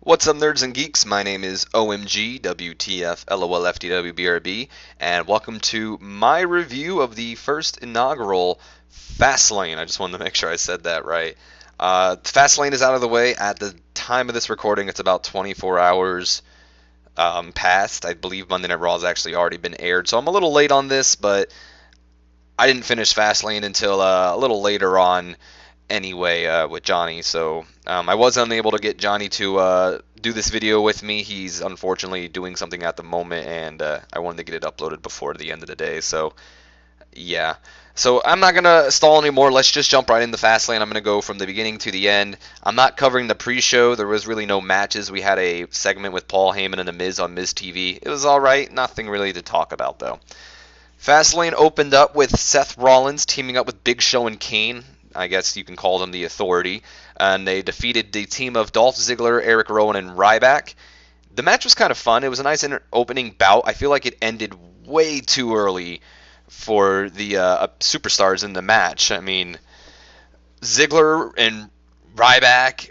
What's up, nerds and geeks? My name is OMG, WTF, LOL, FDW, and welcome to my review of the first inaugural Fastlane. I just wanted to make sure I said that right. Fastlane is out of the way. At the time of this recording, it's about 24 hours past. I believe Monday Night Raw has actually already been aired, so I'm a little late on this, but I didn't finish Fastlane until a little later on anyway with Johnny, so I was unable to get Johnny to do this video with me. He's unfortunately doing something at the moment, and I wanted to get it uploaded before the end of the day, so yeah. So I'm not going to stall anymore. Let's just jump right into Fastlane. I'm going to go from the beginning to the end. I'm not covering the pre-show. There was really no matches. We had a segment with Paul Heyman and The Miz on Miz TV. It was alright. Nothing really to talk about, though. Fastlane opened up with Seth Rollins teaming up with Big Show and Kane. I guess you can call them the Authority. And they defeated the team of Dolph Ziggler, Eric Rowan, and Ryback. The match was kind of fun. It was a nice opening bout. I feel like it ended way too early for the superstars in the match. I mean, Ziggler and Ryback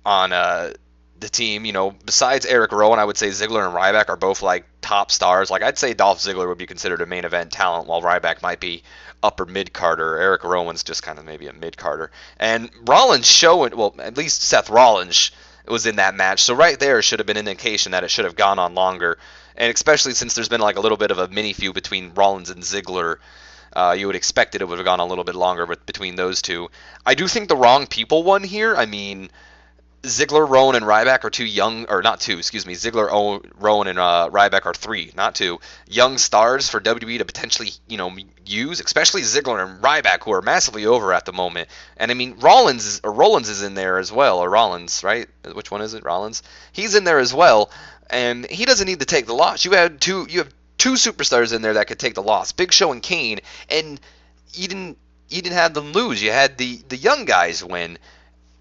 on the team, besides Eric Rowan, I would say Ziggler and Ryback are both like top stars. Like I'd say Dolph Ziggler would be considered a main event talent, while Ryback might be upper mid carder. Eric Rowan's just kind of maybe a mid carder. And Rollins showing, well, at least Seth Rollins was in that match, so right there should have been an indication that it should have gone on longer. And especially since there's been like a little bit of a mini feud between Rollins and Ziggler, you would expect it would have gone a little bit longer between those two. I do think the wrong people won here. I mean, Ziggler, Rowan, and Ryback are two young, or not two, excuse me. Ziggler, Rowan, and Ryback are three, not two, young stars for WWE to potentially, use, especially Ziggler and Ryback, who are massively over at the moment. And I mean, Rollins is in there as well, or Rollins, right? Which one is it? Rollins. He's in there as well, and he doesn't need to take the loss. You have two superstars in there that could take the loss, Big Show and Kane, and you didn't have them lose. You had the young guys win.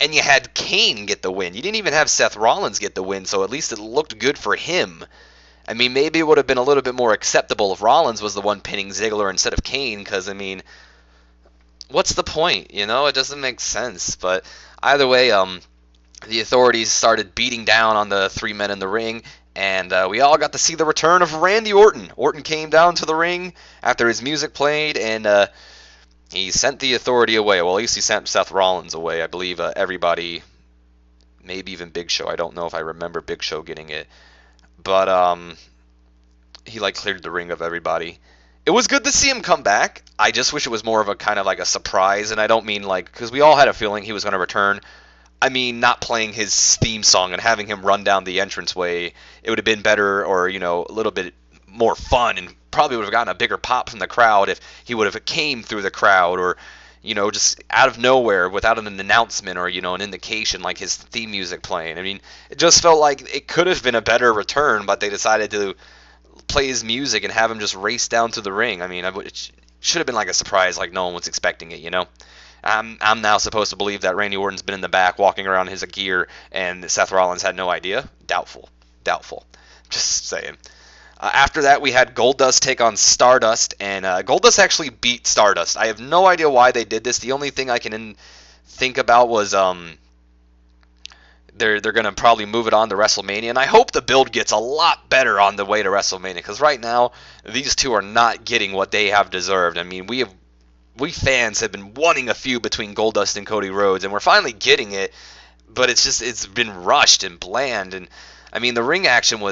And you had Kane get the win. You didn't even have Seth Rollins get the win, so at least it looked good for him. I mean, maybe it would have been a little bit more acceptable if Rollins was the one pinning Ziggler instead of Kane, because, I mean, what's the point? It doesn't make sense. But either way, the authorities started beating down on the three men in the ring, and we all got to see the return of Randy Orton. Orton came down to the ring after his music played, and he sent the Authority away. Well, at least he sent Seth Rollins away. I believe everybody, maybe even Big Show. I don't know if I remember Big Show getting it. But he cleared the ring of everybody. It was good to see him come back. I just wish it was more of a kind of like a surprise. And I don't mean because we all had a feeling he was going to return. I mean, not playing his theme song and having him run down the entranceway. It would have been better, or, a little bit more fun, and probably would have gotten a bigger pop from the crowd if he would have came through the crowd, or just out of nowhere without an announcement, or an indication like his theme music playing. I mean, it just felt like it could have been a better return, but they decided to play his music and have him just race down to the ring. I mean, it should have been like a surprise, like no one was expecting it. I'm now supposed to believe that Randy Orton's been in the back walking around in his gear and Seth Rollins had no idea. Doubtful. Just saying. After that, we had Goldust take on Stardust, and Goldust actually beat Stardust. I have no idea why they did this. The only thing I can think about was they're going to probably move it on to WrestleMania, and I hope the build gets a lot better on the way to WrestleMania, because right now, these two are not getting what they have deserved. I mean, we fans have been wanting a feud between Goldust and Cody Rhodes, and we're finally getting it, but it's been rushed and bland, and I mean, the ring action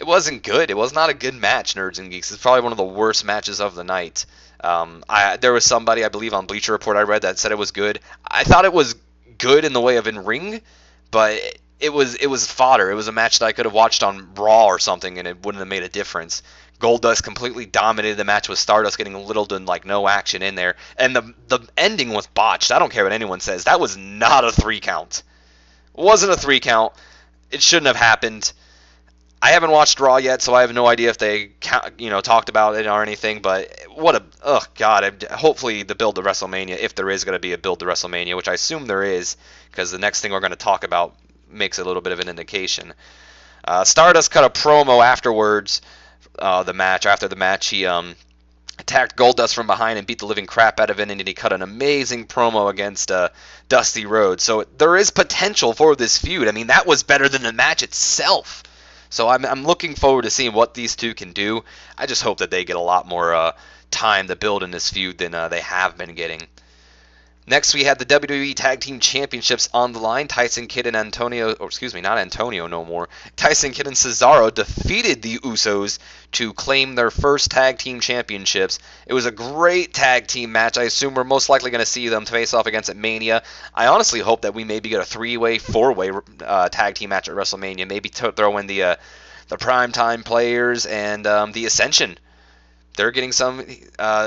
it wasn't good. It was not a good match, nerds and geeks. It's probably one of the worst matches of the night. There was somebody, I believe, on Bleacher Report I read that said it was good. I thought it was good in the way of in ring, but it was fodder. It was a match that I could have watched on Raw or something, and it wouldn't have made a difference. Goldust completely dominated the match with Stardust getting little to no action in there, and the ending was botched. I don't care what anyone says. That was not a 3 count. It wasn't a 3 count. It shouldn't have happened. I haven't watched Raw yet, so I have no idea if they, talked about it or anything. But hopefully the build to WrestleMania, if there is going to be a build to WrestleMania, which I assume there is, because the next thing we're going to talk about makes a little bit of an indication. Stardust cut a promo afterwards. After the match, he attacked Goldust from behind and beat the living crap out of it, and he cut an amazing promo against Dusty Rhodes. So there is potential for this feud. I mean, that was better than the match itself. So I'm looking forward to seeing what these two can do. I just hope that they get a lot more time to build in this feud than they have been getting. Next, we had the WWE Tag Team Championships on the line. Tyson Kidd and Antonio, or excuse me, not Antonio no more. Tyson Kidd and Cesaro defeated the Usos to claim their first Tag Team Championships. It was a great Tag Team match. I assume we're most likely going to see them face off against at Mania. I honestly hope that we maybe get a 3-way, 4-way Tag Team match at WrestleMania. Maybe throw in the Primetime Players and the Ascension. They're getting some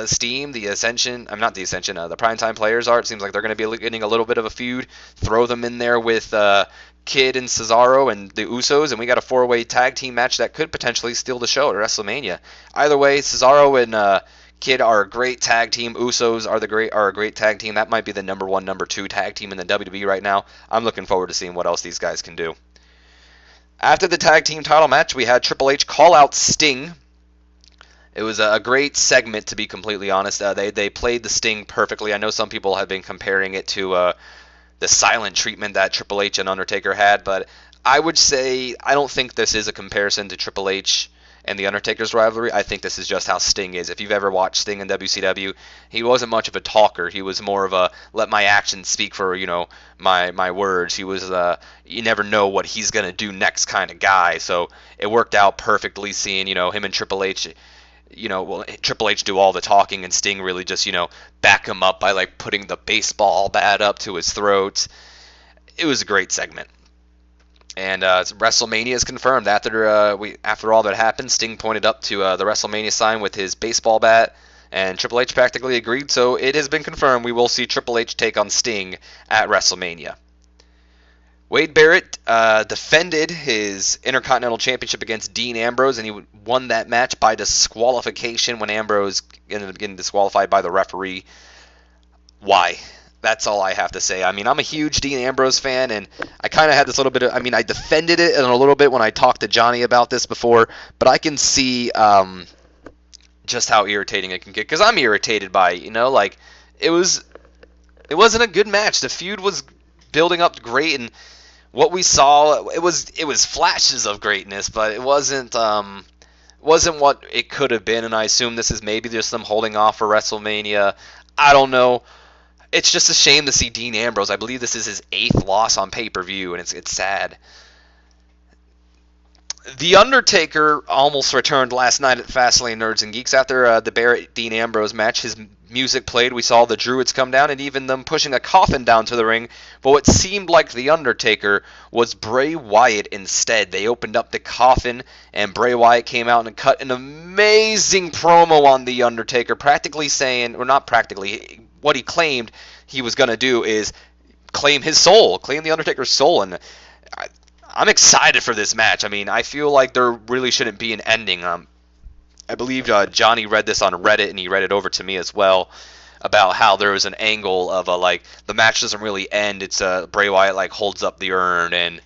steam. The Ascension, I'm not the Ascension, the Primetime Players are. It seems like they're going to be getting a little bit of a feud. Throw them in there with Kidd and Cesaro and the Usos, and we got a 4-way tag team match that could potentially steal the show at WrestleMania. Either way, Cesaro and Kidd are a great tag team. Usos are a great tag team. That might be the number 1, number 2 tag team in the WWE right now. I'm looking forward to seeing what else these guys can do. After the tag team title match, we had Triple H call out Sting. It was a great segment, to be completely honest. They played the Sting perfectly. I know some people have been comparing it to the silent treatment that Triple H and Undertaker had, but I would say I don't think this is a comparison to Triple H and the Undertaker's rivalry. I think this is just how Sting is. If you've ever watched Sting in WCW, he wasn't much of a talker. He was more of a let my actions speak for my words. He was you never know what he's gonna do next kind of guy. So it worked out perfectly seeing him and Triple H. Triple H do all the talking and Sting really just, back him up by like putting the baseball bat up to his throat. It was a great segment. And WrestleMania is confirmed. After all that happened, Sting pointed up to the WrestleMania sign with his baseball bat, and Triple H practically agreed. So it has been confirmed we will see Triple H take on Sting at WrestleMania. Wade Barrett defended his Intercontinental Championship against Dean Ambrose, and he won that match by disqualification when Ambrose ended up getting disqualified by the referee. Why? That's all I have to say. I mean, I'm a huge Dean Ambrose fan, and I kind of had this little bit of... I defended it in a little bit when I talked to Johnny about this before, but I can see just how irritating it can get, because I'm irritated by it, it wasn't a good match. The feud was building up great, and what we saw, it was flashes of greatness, but it wasn't what it could have been, and I assume this is maybe just them holding off for WrestleMania. I don't know. It's just a shame to see Dean Ambrose. I believe this is his 8th loss on pay-per-view, and it's sad. The Undertaker almost returned last night at Fastlane Nerds and Geeks after the Barrett-Dean Ambrose match. His music played, we saw the Druids come down, and even them pushing a coffin down to the ring. But what seemed like the Undertaker was Bray Wyatt instead. They opened up the coffin, and Bray Wyatt came out and cut an amazing promo on the Undertaker, practically saying, or not practically, what he claimed he was going to do is claim his soul, claim the Undertaker's soul, and I'm excited for this match. I mean, I feel like there really shouldn't be an ending. I believe Johnny read this on Reddit, and he read it over to me as well, about how there was an angle of the match doesn't really end. It's Bray Wyatt holds up the urn, and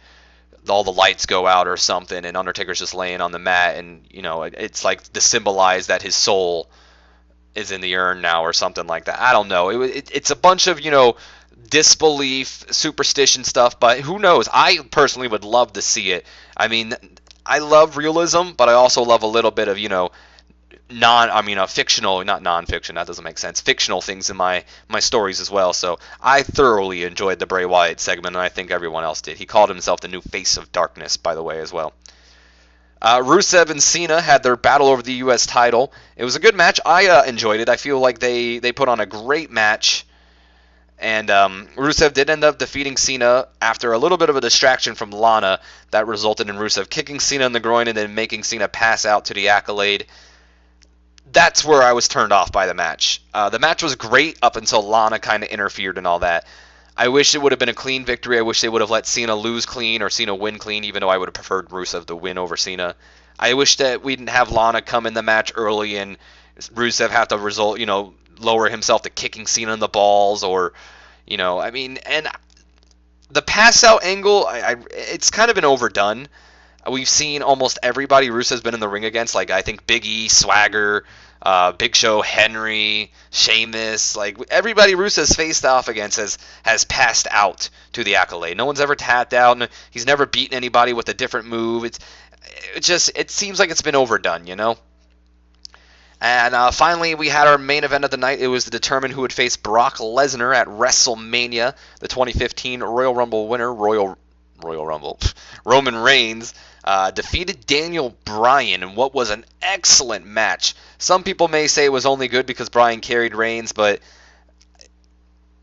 all the lights go out or something, and Undertaker's just laying on the mat, and it's to symbolize that his soul is in the urn now or something like that. I don't know. It's a bunch of disbelief, superstition stuff, but who knows? I personally would love to see it. I mean, I love realism, but I also love a little bit of fictional, not non-fiction, that doesn't make sense, fictional things in my stories as well. So I thoroughly enjoyed the Bray Wyatt segment, and I think everyone else did. He called himself the new face of darkness, by the way, as well. Rusev and Cena had their battle over the U.S. title. It was a good match. I enjoyed it. I feel like they put on a great match. And Rusev did end up defeating Cena after a little bit of a distraction from Lana that resulted in Rusev kicking Cena in the groin and then making Cena pass out to the Accolade. That's where I was turned off by the match. The match was great up until Lana kind of interfered and all that. I wish it would have been a clean victory. I wish they would have let Cena lose clean or Cena win clean, even though I would have preferred Rusev to win over Cena. I wish that we didn't have Lana come in the match early and Rusev have to lower himself to kicking Cena in the balls, or and the pass out angle, it's kind of been overdone. We've seen almost everybody Rusev's been in the ring against, I think Big E, Swagger, Big Show, Henry, Sheamus, like everybody Rusev's faced off against has passed out to the Accolade. No one's ever tapped out, and he's never beaten anybody with a different move. It seems like it's been overdone, you know. And finally, we had our main event of the night. It was to determine who would face Brock Lesnar at WrestleMania, the 2015 Royal Rumble winner, Royal Rumble, Roman Reigns. Defeated Daniel Bryan in what was an excellent match. Some people may say it was only good because Bryan carried Reigns, but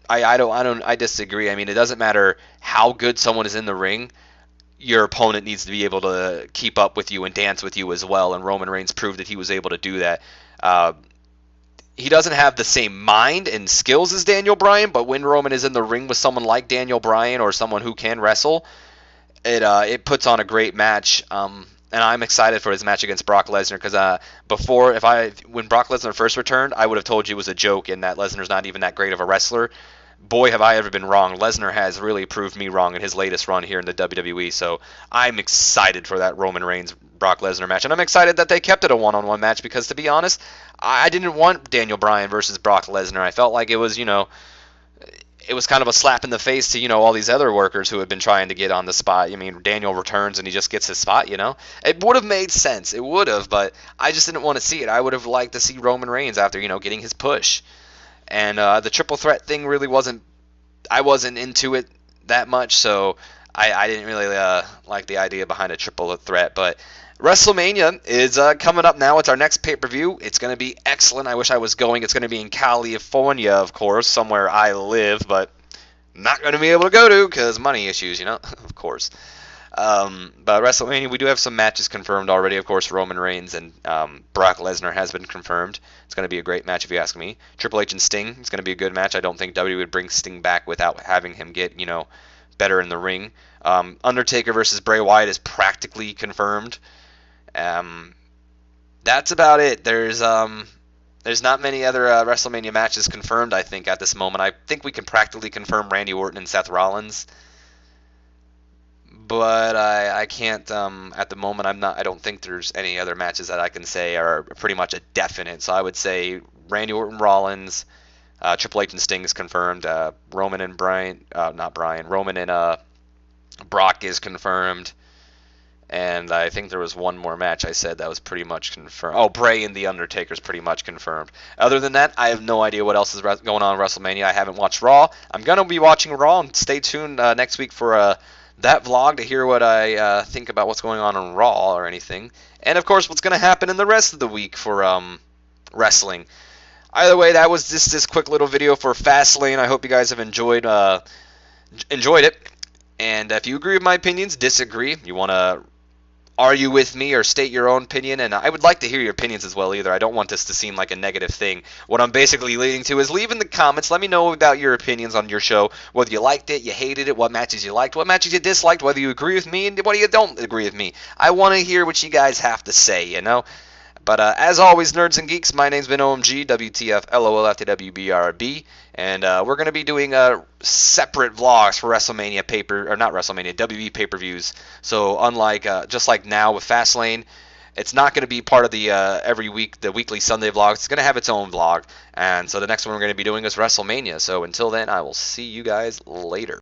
I disagree. I mean, it doesn't matter how good someone is in the ring. Your opponent needs to be able to keep up with you and dance with you as well, and Roman Reigns proved that he was able to do that. He doesn't have the same mind and skills as Daniel Bryan, but when Roman is in the ring with someone like Daniel Bryan or someone who can wrestle, it puts on a great match. And I'm excited for his match against Brock Lesnar because when Brock Lesnar first returned, I would have told you it was a joke and that Lesnar's not even that great of a wrestler. Boy, have I ever been wrong. Lesnar has really proved me wrong in his latest run here in the WWE, so I'm excited for that Roman Reigns Brock Lesnar match, and I'm excited that they kept it a one-on-one match because, to be honest, I didn't want Daniel Bryan versus Brock Lesnar. I felt like it was, it was kind of a slap in the face to, all these other workers who had been trying to get on the spot. I mean, Daniel returns and he just gets his spot, It would have made sense. It would have, but I just didn't want to see it. I would have liked to see Roman Reigns after, getting his push. And the triple threat thing really I wasn't into it that much, so I didn't really like the idea behind a triple threat. But WrestleMania is coming up now. It's our next pay-per-view. It's going to be excellent. I wish I was going. It's going to be in California, of course, somewhere I live, but not going to be able to go to because money issues, of course. But WrestleMania, we do have some matches confirmed already. Of course, Roman Reigns and Brock Lesnar has been confirmed. It's going to be a great match if you ask me. Triple H and Sting, it's going to be a good match. I don't think WWE would bring Sting back without having him get, better in the ring. Undertaker versus Bray Wyatt is practically confirmed. That's about it. There's not many other WrestleMania matches confirmed, I think, at this moment. I think we can practically confirm Randy Orton and Seth Rollins. But I can't at the moment. I don't think there's any other matches that I can say are pretty much a definite. So I would say Randy Orton, Rollins, Triple H and Sting is confirmed. Roman and Roman and Brock is confirmed. And I think there was one more match I said that was pretty much confirmed. Oh, Bray and The Undertaker is pretty much confirmed. Other than that, I have no idea what else is going on in WrestleMania. I haven't watched Raw. I'm going to be watching Raw, and stay tuned next week for that vlog to hear what I think about what's going on in Raw or anything. And, of course, what's going to happen in the rest of the week for wrestling. Either way, that was just this quick little video for Fastlane. I hope you guys have enjoyed it. And if you agree with my opinions, disagree, you want to argue with me or state your own opinion, and I would like to hear your opinions as well either. I don't want this to seem like a negative thing. What I'm basically leading to is leave in the comments. Let me know about your opinions on your show, whether you liked it, you hated it, what matches you liked, what matches you disliked, whether you agree with me, and what you don't agree with me. I want to hear what you guys have to say, But as always, nerds and geeks, my name's been OMG, WTF, LOL, FTWBRB, and we're going to be doing separate vlogs for WrestleMania WWE pay-per-views. So unlike, just like now with Fastlane, it's not going to be part of the every week, the weekly Sunday vlogs. It's going to have its own vlog, and so the next one we're going to be doing is WrestleMania. So until then, I will see you guys later.